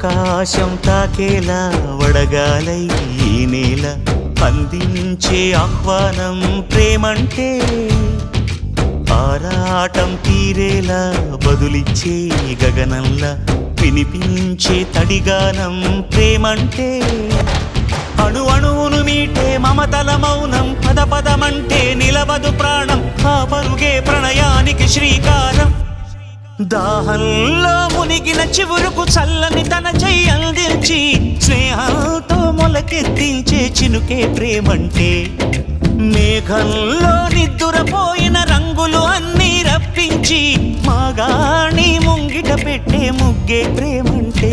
ఆకాశం తాకేలా వడగాలై ఈ నేల అందించే ఆహ్వానం ప్రేమంటే ఆరాటం తీరేలా బదులిచ్చే గగనంలా వినిపించే తడిగానం ప్రేమంటే అణు అణువును మీటే మమతల మౌనం పద పదమంటే నిలవదు ప్రాణం ఆ పరుగే ప్రణయానికి శ్రీకారం దాహంలో మునిగిన చివురుకు చల్లని తన చెయ్యి అందించి స్నేహంతో మొలకెత్తించే చినుకే ప్రేమంటే మేఘంలో నిద్దురపోయిన రంగులు అన్నీ రప్పించి మాగాణి ముంగిట పెట్టే ముగ్గే ప్రేమంటే